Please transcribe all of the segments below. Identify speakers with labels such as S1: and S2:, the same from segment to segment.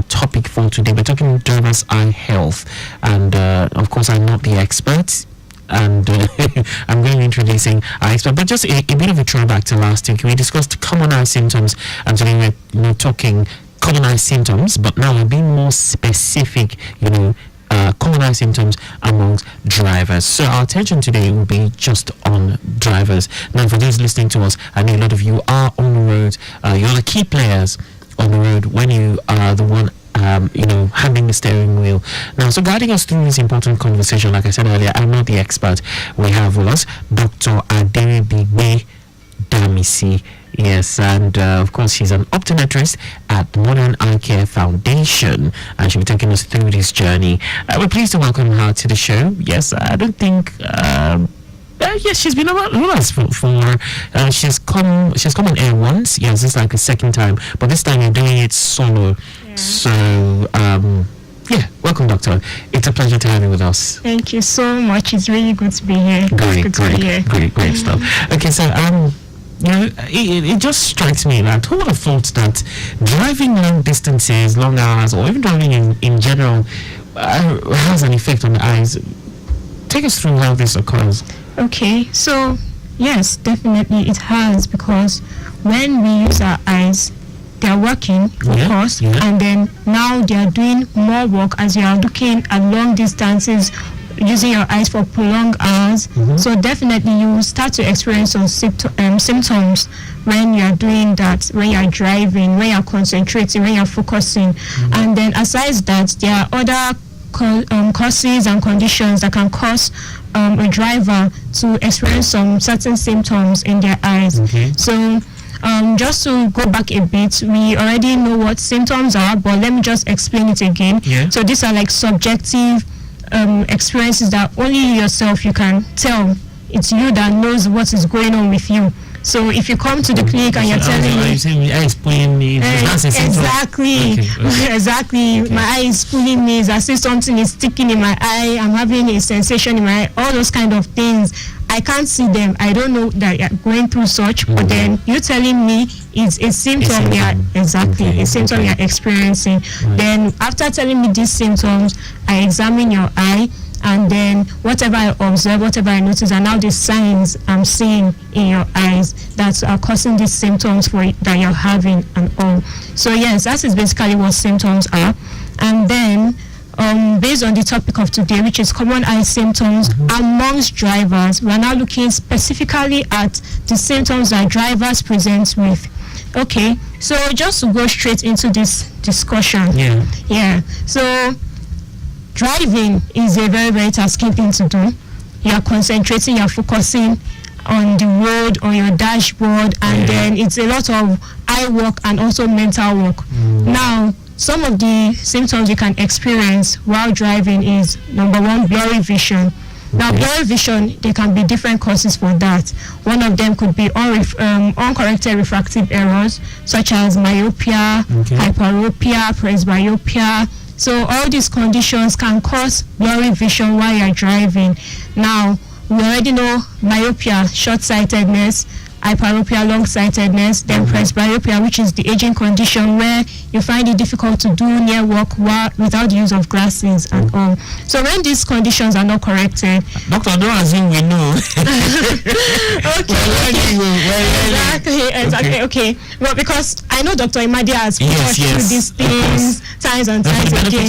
S1: topic for today. We're talking driver's eye health, and of course, I'm not the expert. And I'm going to be introducing our expert, but just a bit of a throwback to last week. We discussed common eye symptoms, and today we're talking common eye symptoms, but now we're being more specific, common eye symptoms amongst drivers. So our attention today will be just on drivers. Now, for those listening to us, I know a lot of you are on the road. You're the key players on the road when you are the one handling the steering wheel. Now, so guiding us through this important conversation, like I said earlier, I'm not the expert. We have with us Dr. Aderibigbe Enioluwadamisi. Yes, and of course, she's an optometrist at Modern Eye Care Foundation, and she'll be taking us through this journey. We're pleased to welcome her to the show. Yes, I don't think... yes, she's been around us for she's come on air once. Yes, this is like the second time, but this time you're doing it solo. Yeah. So welcome, Doctor. It's a pleasure to have you with us.
S2: Thank you so much. It's really good to be here.
S1: Great stuff. Okay, so it just strikes me that who would have thought that driving long distances, long hours, or even driving in general has an effect on the eyes. Take us through how this occurs.
S2: Okay, so yes, definitely it has, because when we use our eyes, they're working, of course, and then now they are doing more work as you are looking at long distances, using your eyes for prolonged hours. So definitely you will start to experience some symptoms when you are doing that, when you are driving, when you are concentrating, when you are focusing. And then aside that, there are other causes and conditions that can cause a driver to experience some certain symptoms in their eyes. So just to go back a bit, we already know what symptoms are, but let me just explain it again. So these are like subjective experiences that only yourself you can tell. It's you that knows what is going on with you. So if you come to the clinic and you're telling me, exactly, my eye is pulling me, it's as if something is sticking in my eye, I'm having a sensation in my eye, all those kind of things. I can't see them. I don't know that you're going through such, but then you telling me it's a symptom you're experiencing. Then after telling me these symptoms, I examine your eye, and then whatever I observe, whatever I notice, are now the signs I'm seeing in your eyes that are causing these symptoms that you're having and all. So yes, that is basically what symptoms are. And then based on the topic of today, which is common eye symptoms amongst drivers, we're now looking specifically at the symptoms that drivers present with. Okay, so just to go straight into this discussion. So driving is a very, very tasking thing to do. You're concentrating, you're focusing on the road, on your dashboard, and then it's a lot of eye work and also mental work. Now, some of the symptoms you can experience while driving is, number one, blurry vision. Now, blurry vision, there can be different causes for that. One of them could be uncorrected refractive errors, such as myopia, hyperopia, presbyopia. So all these conditions can cause blurry vision while you're driving. Now, we already know myopia, short-sightedness, hyperopia, long-sightedness, then presbyopia, which is the aging condition where you find it difficult to do near work without the use of glasses and all. So when these conditions are not corrected...
S1: Doctor, don't assume we know.
S2: Okay. Well, because I know Dr. Imadi has pushed through these things times and times again.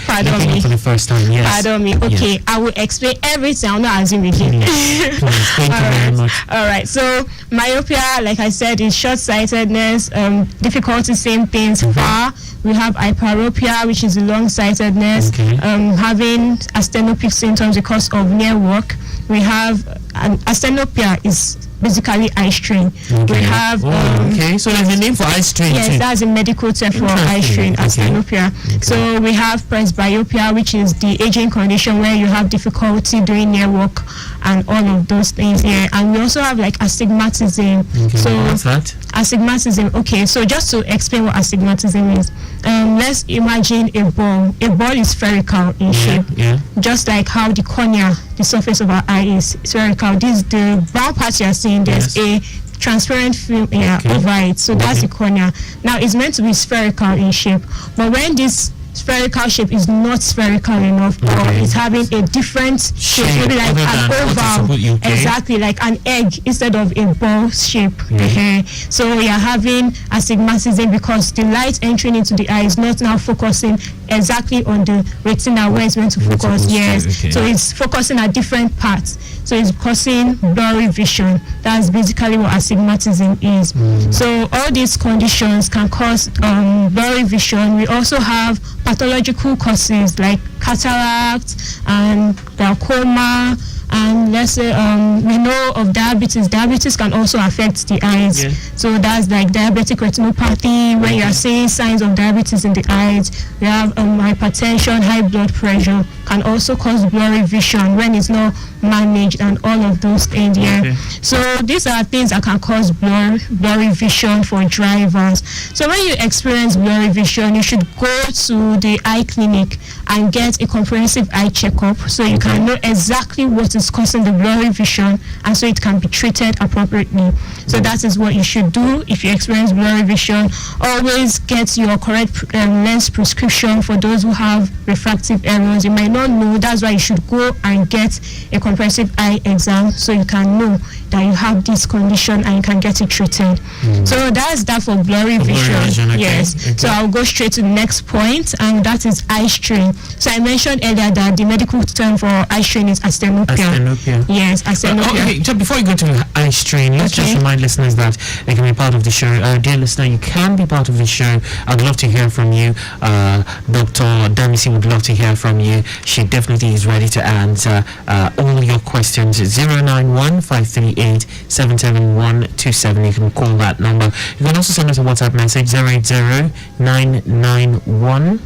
S2: Pardon me.
S1: For the first time,
S2: Pardon me. Okay, I will explain everything. I'll not assume again.
S1: Thank you very much.
S2: All right. So myopia, like I said, is short-sightedness, difficulty seeing things far. We have hyperopia, which is long-sightedness, having astenopic symptoms because of near work. We have asthenopia is basically eye strain. We have
S1: so there's a name for eye strain.
S2: Yes, that's a medical term for eye strain, asthenopia. So we have presbyopia, which is the aging condition where you have difficulty doing near work and all of those things here. And we also have like astigmatism. So
S1: what's that?
S2: Astigmatism. Okay, so just to explain what astigmatism is, let's imagine a ball. A ball is spherical in shape, just like how the cornea the surface of our eye is spherical. This the brown part you are seeing. There's a transparent film over it, so that's the cornea. Now it's meant to be spherical in shape, but when this spherical shape is not spherical enough, or it's having a different shape, maybe like an oval, exactly, like an egg instead of a ball shape. So you're having astigmatism because the light entering into the eye is not now focusing exactly on the retina where it's meant to focus. So it's focusing at different parts, so it's causing blurry vision. That's basically what astigmatism is. So all these conditions can cause blurry vision. We also have pathological causes like cataract and glaucoma, and let's say we know of diabetes. Diabetes can also affect the eyes. So that's like diabetic retinopathy, where you are seeing signs of diabetes in the eyes. We have hypertension, high blood pressure can also cause blurry vision when it's not managed, and all of those things. So these are things that can cause blurry vision for drivers. So when you experience blurry vision, you should go to the eye clinic and get a comprehensive eye checkup, so you can know exactly what is causing the blurry vision, and so it can be treated appropriately. So that is what you should do if you experience blurry vision. Always get your correct lens prescription for those who have refractive errors. You might not know, that's why you should go and get a comprehensive eye exam, so you can know that you have this condition and you can get it treated. So that's that for blurry vision. So I'll go straight to the next point, and that is eye strain. So I mentioned earlier that the medical term for eye strain is astenopia. Yes, astenopia.
S1: Okay, so before you go to eye strain, let's just remind listeners that they can be part of the show. Dear listener, you can be part of the show. I'd love to hear from you. Dr. Damisi would love to hear from you. She definitely is ready to answer all your questions. 091-538-77127. You can call that number. You can also send us a WhatsApp message 080-991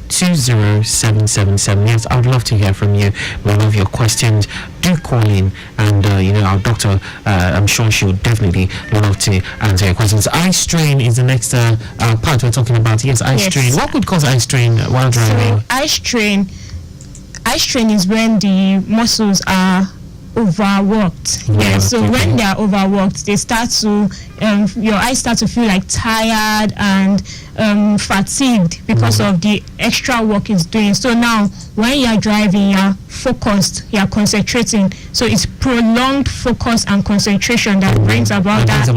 S1: 20777. Yes, I would love to hear from you. We love your questions. Do call in, and our doctor, I'm sure she would definitely love to answer your questions. Eye strain is the next part we're talking about. Yes, eye strain. What could cause eye strain while driving?
S2: So eye strain is when the muscles are overworked. So when they are overworked, they start to your eyes start to feel like tired and fatigued because of the extra work it's doing. So now when you're driving, you're focused, you're concentrating. So it's prolonged focus and concentration that brings about that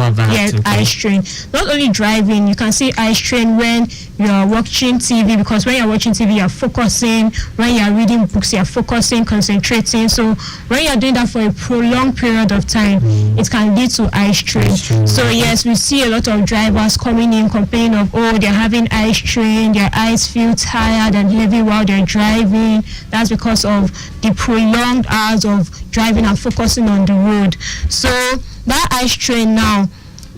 S2: eye strain. Not only driving, you can see eye strain when you're watching TV, because when you're watching TV, you're focusing. When you're reading books, you're focusing, concentrating. So when you're doing that for a prolonged period of time, it can lead to eye strain. So yes, we see a lot of drivers coming in complaining of, they're having eye strain, their eyes feel tired and heavy while they're driving. That's because of the prolonged hours of driving and focusing on the road. So that eye strain now,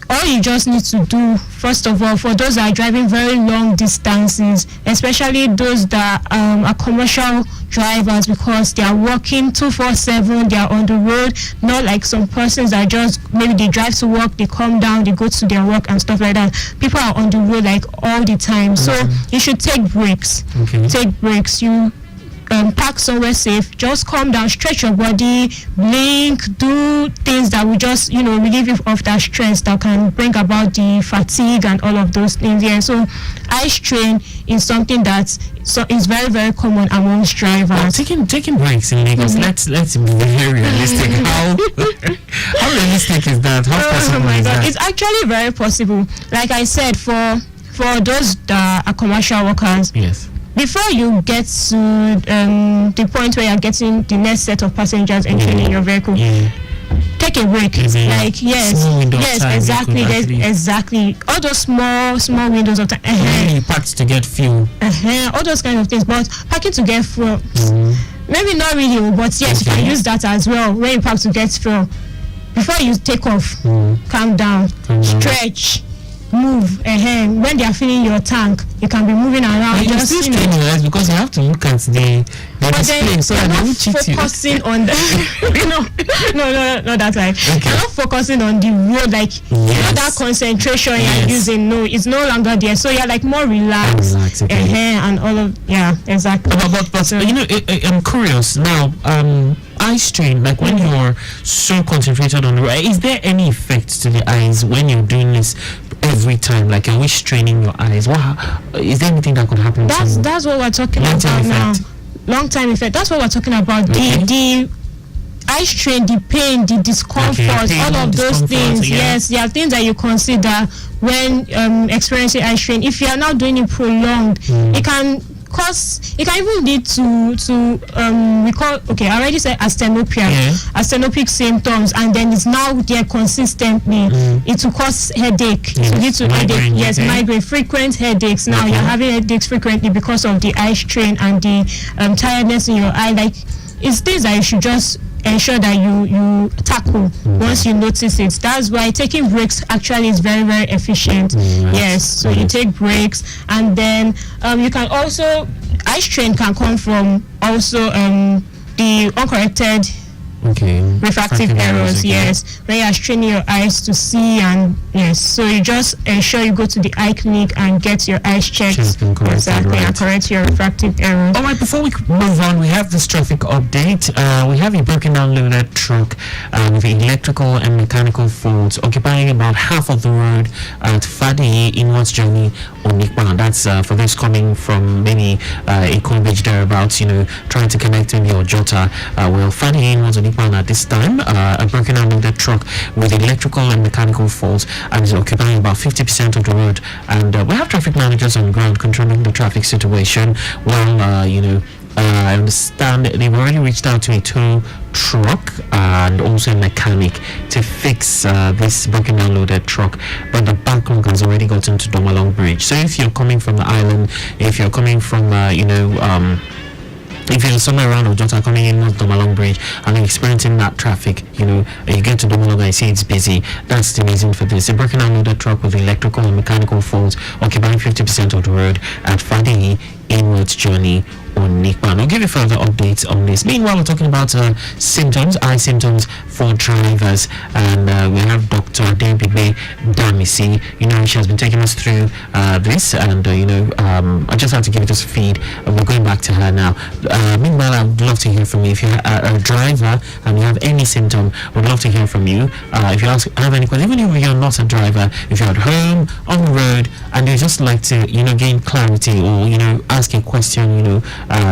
S2: all you just need to do, first of all, for those that are driving very long distances, especially those that are commercial drivers, because they are working 24/7, they are on the road, not like some persons that just, maybe they drive to work, they come down, they go to their work and stuff like that. People are on the road like all the time. So you should take breaks. Take breaks. You park somewhere safe, just calm down, stretch your body, blink, do things that will just relieve you of that stress that can bring about the fatigue and all of those things. So eye strain is something that is very, very common amongst drivers.
S1: Taking breaks in Lagos, let's be very realistic. How realistic is that? How possible is that?
S2: It's actually very possible. Like I said, for those that are commercial workers, before you get to the point where you're getting the next set of passengers entering in your vehicle, take a break. Like exactly. There's exactly all those small windows of time.
S1: You parked to get fuel.
S2: All those kind of things. But parking to get fuel, maybe not really, but yes, you can use that as well. When you park to get fuel, before you take off, calm down, stretch, move. When they are filling your tank, you can be moving around.
S1: You're still straining your eyes because you have to look at the display, so that they won't cheat you.
S2: Focusing on the no, that's right. You're not focusing on the road, like that concentration you're using. No, it's no longer there. So you're like more relaxed. And all of exactly.
S1: But so, I'm curious now. eye strain, like when you're so concentrated on the road, is there any effect to the eyes when you're doing this every time? Like, are we straining your eyes? Is there anything that could happen?
S2: That's what we're talking about now. Long time effect. That's what we're talking about. The eye strain, the pain, the discomfort, all of those things. Yes, there are things that you consider when experiencing eye strain. If you are not doing it prolonged, it can even lead to I already said asthenopia, asthenopic symptoms, and then it's now there consistently. It will cause headache. It will lead to headache. Yes, migraine, frequent headaches. Now you're having headaches frequently because of the eye strain and the tiredness in your eye. Like, it's things that you should just ensure that you tackle once you notice it. That's why taking breaks actually is very, very efficient. Yes, so you take breaks, and then you can also, eye strain can come from also the uncorrected refractive errors. Yes, when you are straining your eyes to see, and so you just ensure you go to the eye clinic and get your eyes checked exactly, and correct your refractive errors.
S1: All right, before we move on, we have this traffic update. We have a broken down loaded truck with electrical and mechanical faults occupying about half of the road at Fadi in What's Journey Onikpa. That's for those coming from maybe a Cambridge thereabouts, trying to connect to your Jota. Well, Fadi in What's Onikpa at this time, a broken down loaded truck with electrical and mechanical faults and is occupying about 50% of the road. And we have traffic managers on ground controlling the traffic situation. Well, I understand they've already reached out to a tow truck and also a mechanic to fix this broken down loaded truck, but the backlog has already gotten to Domalong Bridge. So if you're coming from the island, if you're coming from if you're somewhere around Ojota coming in with Domalong Bridge and experiencing that traffic, you get to Domalong and see it's busy. That's the reason for this. A broken down loaded truck with electrical and mechanical faults occupying 50% of the road at Fadi inwards journey on Nikpan. I'll give you further updates on this. Meanwhile, we're talking about symptoms, eye symptoms for drivers, and we have Dr. Aderibigbe Enioluwadamisi. She has been taking us through this, and I just have to give you this feed. We're going back to her now. Meanwhile, I would love to hear from you. If you're a driver and you have any symptom, we'd love to hear from you. If you have any questions, even if you're not a driver, if you're at home, on the road, and you just like to gain clarity, or ask a question,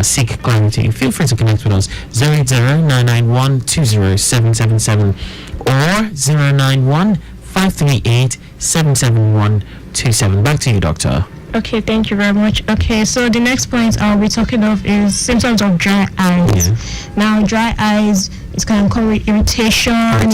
S1: seek clarity, feel free to connect with us. 080-991-20777 or 091-538-77127. Back to you, Doctor.
S2: Okay, thank you very much. Okay, so the next point I'll be talking of is symptoms of dry eyes. Now, dry eyes, it can come with irritation in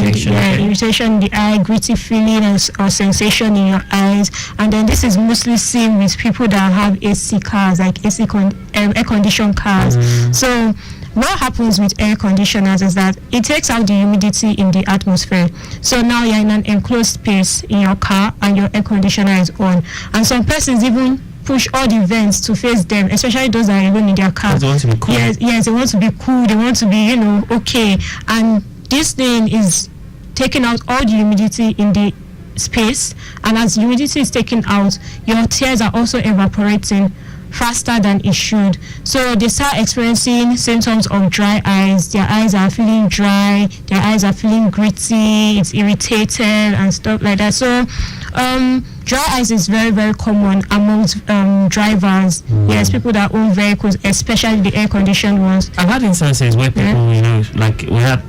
S2: the eye, gritty feeling or sensation in your eyes, and then this is mostly seen with people that have AC cars, like air-conditioned cars. So what happens with air conditioners is that it takes out the humidity in the atmosphere. So now you're in an enclosed space in your car and your air conditioner is on. And some persons even push all the vents to face them, especially those that are alone in their car.
S1: They want to be cool.
S2: Yes, they want to be cool. They want to be, okay. And this thing is taking out all the humidity in the space. And as humidity is taken out, your tears are also evaporating faster than it should. So they start experiencing symptoms of dry eyes. Their eyes are feeling dry, their eyes are feeling gritty, it's irritated and stuff like that. So dry eyes is very, very common amongst drivers. Yes, people that own vehicles, especially the air-conditioned ones.
S1: I've had instances where people, like we had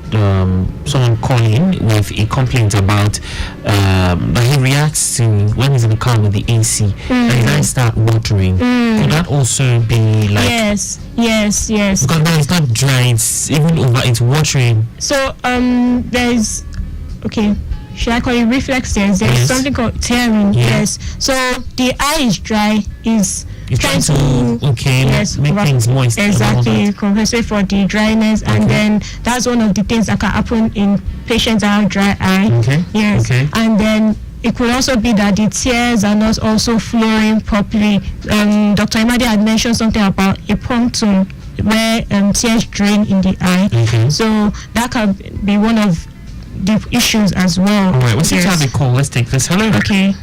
S1: someone call in with a complaint about that he reacts to when he's in the car with the AC, and his eyes start watering. Could that also be like...
S2: Yes.
S1: Because now it's not dry, it's even over, it's watering.
S2: So, there's... Okay. Should I call it reflex tears? There's something called tearing. Yes. So the eye is dry. Is trying to
S1: make things moist.
S2: Exactly, compensate for the dryness, and then that's one of the things that can happen in patients that have dry eye. And then it could also be that the tears are not also flowing properly. Dr. Imade had mentioned something about a punctum where tears drain in the eye. So that can be one of the issues as well.
S1: All right, we seem to have a call. Let's take this. Hello.
S2: Okay.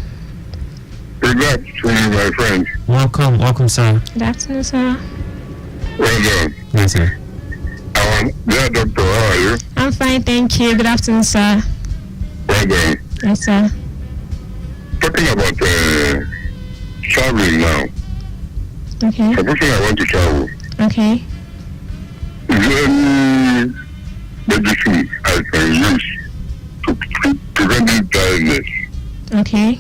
S3: Good afternoon, my friend.
S1: Welcome, sir.
S2: Good afternoon, sir.
S3: Well done.
S1: Yes, sir.
S3: I Dear doctor, how are you?
S2: I'm fine, thank you. Good afternoon, sir.
S3: Well done.
S2: Yes, sir.
S3: Talking about traveling now.
S2: Okay.
S3: Supposing I want to travel,
S2: Okay.
S3: is there any medicine I can use to prevent this dryness?
S2: Okay.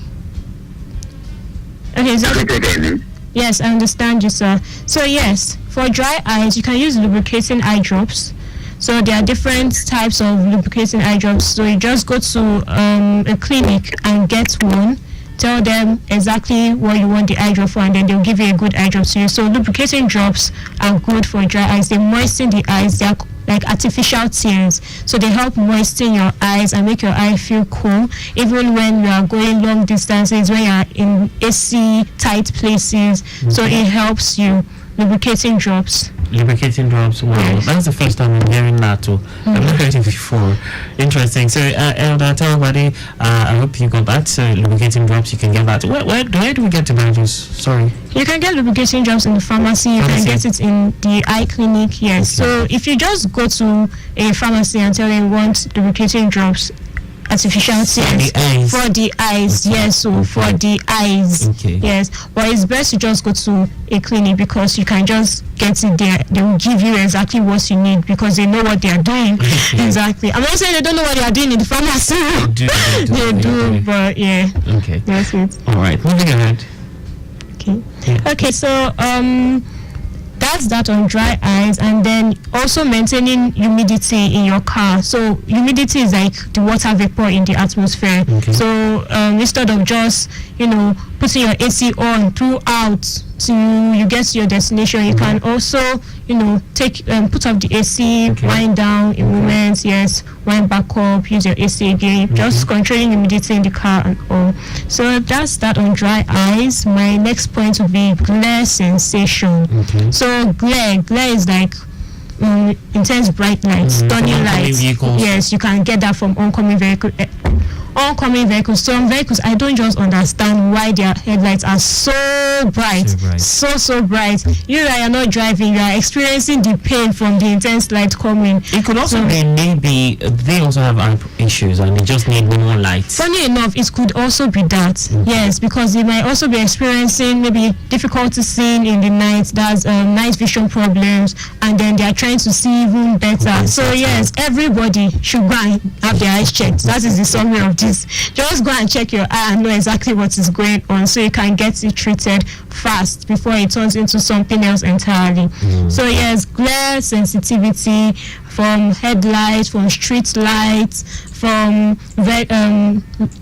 S2: Okay, so
S3: Is that what I mean?
S2: yes, I understand you, sir. So yes, for dry eyes, you can use lubricating eye drops. So there are different types of lubricating eye drops. So you just go to a clinic and get one. Tell them exactly what you want the eye drop for, and then they'll give you a good eye drop to you. So lubricating drops are good for dry eyes. They moisten the eyes. They are like artificial tears. So they help moisten your eyes and make your eye feel cool, even when you are going long distances, when you are in AC tight places. So it helps you. Lubricating drops.
S1: Lubricating drops. Wow,
S2: Yes.
S1: that's the first time I'm hearing that too. I've not heard it before. Interesting. So, Elder, tell everybody. I hope you got that. Lubricating drops. You can get that. Where do we get to buy those? Sorry.
S2: You can get lubricating drops in the pharmacy. You can get it in the eye clinic. Yes.
S1: Okay.
S2: So if you just go to a pharmacy and tell them you want lubricating drops, artificial tears
S1: the eyes.
S2: for the eyes.
S1: Okay.
S2: Yes. So for
S1: Okay.
S2: the eyes.
S1: Okay.
S2: Yes. But it's best to just go to a clinic because you can just get it there. They will give you exactly what you need because they know what they are doing. Exactly. I'm not saying they don't know what they are doing in the pharmacy. They do, but yeah.
S1: Okay.
S2: That's it.
S1: All right. Moving ahead.
S2: Okay.
S1: Yeah.
S2: Okay, so that's that on dry eyes, and then also maintaining humidity in your car. So humidity is like the water vapor in the atmosphere.
S1: Okay.
S2: So instead of just putting your AC on throughout till you get to your destination, you can also take put off the AC,
S1: Okay.
S2: wind down in moments, yes, wind back up, use your AC again, just controlling humidity in the car and all. So that's that on dry eyes. My next point will be glare sensation.
S1: Okay.
S2: So glare is like intense bright lights, stunning
S1: From oncoming
S2: lights.
S1: vehicles.
S2: Yes, you can get that from oncoming vehicles. Oncoming vehicles. Some vehicles, I don't just understand why their headlights are so bright, so bright. You that you're not driving, you are experiencing the pain from the intense light coming.
S1: It could also be maybe they also have eye issues and they just need more light.
S2: Funny enough, it could also be that. Yes, because they might also be experiencing maybe difficulty seeing in the night. That's night vision problems, and then they are trying to see even better.
S1: Okay,
S2: So yes, everybody should go and have their eyes checked. That is the summary of this. Just go and check your eye and know exactly what is going on, so you can get it treated fast before it turns into something else entirely. So yes, glare sensitivity from headlights, from street lights, from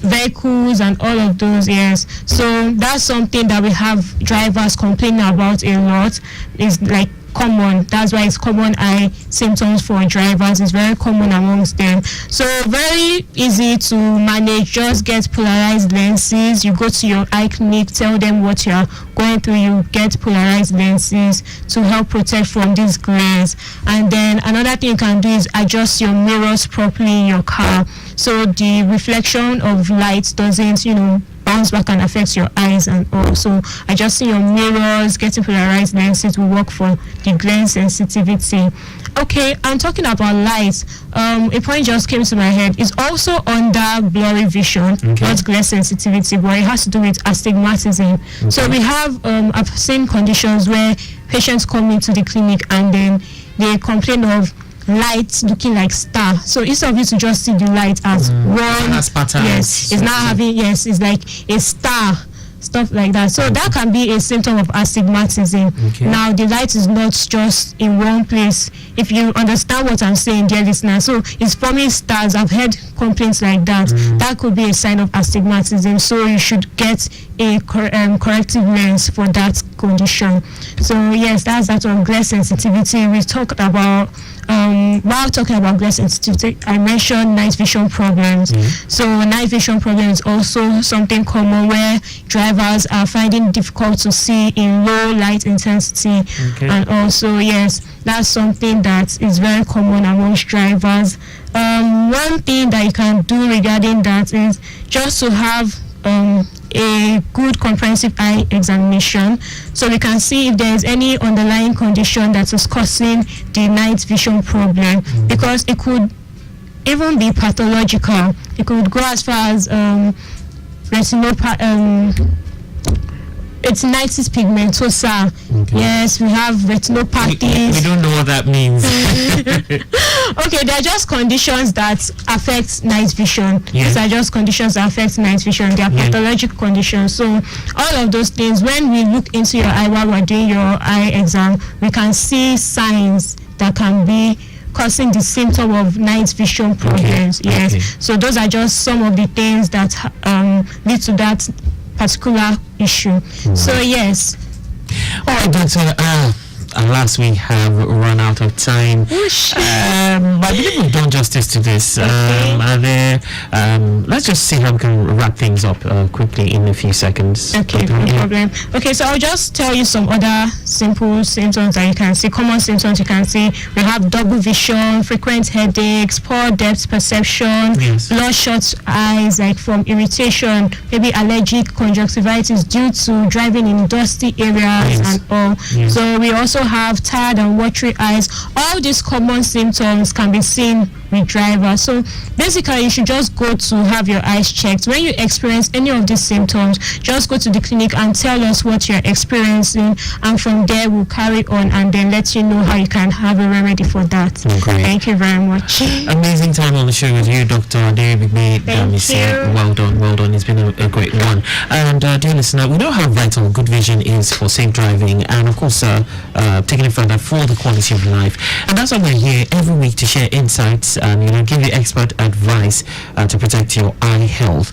S2: vehicles and all of those. Yes, so that's something that we have drivers complaining about a lot. Is like common. That's why it's common eye symptoms for drivers. It's very common amongst them. So very easy to manage. Just get polarized lenses. You go to your eye clinic, tell them what you're going through. You get polarized lenses to help protect from these glares. And then another thing you can do is adjust your mirrors properly in your car, so the reflection of light doesn't bounce back and affect your eyes. And also adjusting your mirrors, getting polarized lenses will work for the glare sensitivity. Okay, I'm talking about light. A point just came to my head. It's also under blurry vision, not glare sensitivity, but it has to do with astigmatism. So we have I've seen conditions where patients come into the clinic and then they complain of light looking like star. So instead of you to just see the light as one,
S1: as patterns.
S2: yes, it's now having, yes, it's like a star, stuff like that. So that can be a symptom of astigmatism. Now the light is not just in one place. If you understand what I'm saying, dear listener, so it's forming stars. I've heard complaints like that. That could be a sign of astigmatism. So you should get a corrective lens for that condition. So yes, that's that on glare sensitivity. We talked about while talking about glare sensitivity, I mentioned night vision problems. So night vision problems is also something common where drivers are finding difficult to see in low light intensity. And also, yes, that's something that is very common amongst drivers. One thing that you can do regarding that is just to have a good comprehensive eye examination, so we can see if there is any underlying condition that is causing the night vision problem, because it could even be pathological. It could go as far as retinitis pigmentosa.
S1: Okay.
S2: Yes, we have retinopathies.
S1: We don't know what that means.
S2: Okay, they are just conditions that affect night vision.
S1: Yeah.
S2: These are just conditions that affect night vision. They are pathologic conditions. So all of those things, when we look into your eye while we're doing your eye exam, we can see signs that can be causing the symptom of night vision problems.
S1: Okay.
S2: Yes.
S1: Okay.
S2: So those are just some of the things that lead to that particular issue. So yes.
S1: All right, Doctor. Alas, we have run out of time. But I believe we've done justice to this. Let's just see how we can wrap things up quickly in a few seconds.
S2: Okay, no problem. Okay, so I'll just tell you some other simple symptoms that you can see, common symptoms you can see. We have double vision, frequent headaches, poor depth perception, bloodshot eyes, like from irritation, maybe allergic conjunctivitis due to driving in dusty areas and all. So we also have tired and watery eyes. All these common symptoms can be seen with drivers. So basically, you should just go to have your eyes checked. When you experience any of these symptoms, just go to the clinic and tell us what you're experiencing, and from there we'll carry on and then let you know how you can have a remedy for that.
S1: Great.
S2: Thank you very much.
S1: Amazing time on the show with you, Dr. Aderibigbe Enioluwadamisi. Well done. It's been a great one. And dear listener, we know how vital good vision is for safe driving, and of course taking it further for the quality of life. And that's why we're here every week to share insights and give you expert advice to protect your eye health.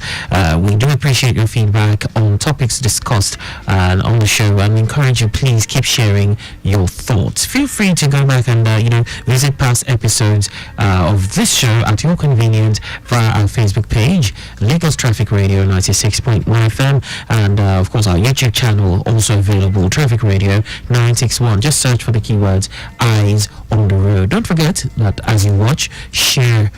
S1: We do appreciate your feedback on topics discussed on the show, and encourage you, please keep sharing your thoughts. Feel free to go back and visit past episodes of this show at your convenience via our Facebook page, Lagos Traffic Radio 96.1 FM, and of course our YouTube channel also available, Traffic Radio 961. Just search for the keywords Eyes on the Road. Don't forget that as you watch, share.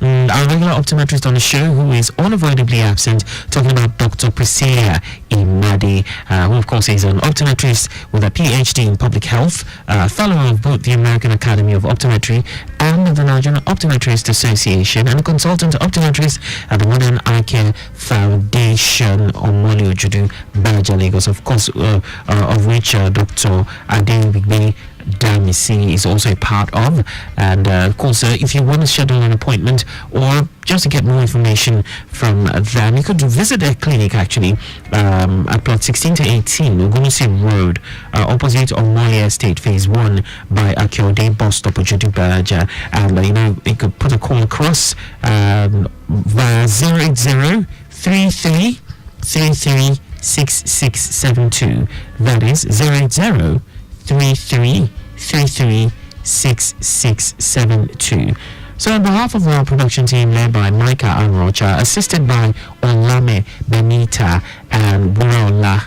S1: Our regular optometrist on the show, who is unavoidably absent, talking about Dr. Priscilla Imadi, who of course is an optometrist with a PhD in public health, fellow of both the American Academy of Optometry and the Nigerian Optometrist Association, and a consultant optometrist at the Modern Eye Care Foundation on Moli Ojudu, Baja, Lagos, of course, of which Dr. Aderibigbe Enioluwadamisi is also a part of. And of course, if you want to schedule an appointment or just to get more information from them, you could visit their clinic actually at plot 16 to 18 Ogunwusi Road, opposite Omole Estate, phase 1 by Akiode bus stop Ojudu Baja. And you could put a call across via 080 33 33 6672. That is 080 33336672. So on behalf of our production team led by Micah Anrocha, assisted by Olame Benita and Buraola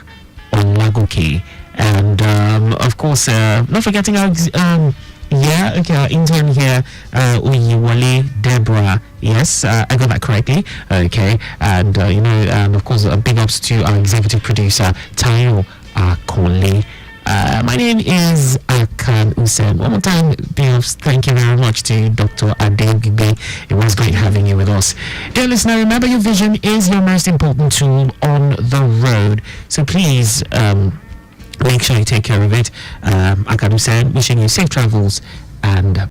S1: Olagoke, and of course not forgetting our our intern here, Uyiwale Deborah. Yes, I got that correctly. Okay, and of course big ups to our executive producer Tayo Akole. My name is Akan Usain. One more time, thank you very much to Dr. Aderibigbe. It was great having you with us. Dear listener, remember your vision is your most important tool on the road. So please make sure you take care of it. Akan Usain, wishing you safe travels and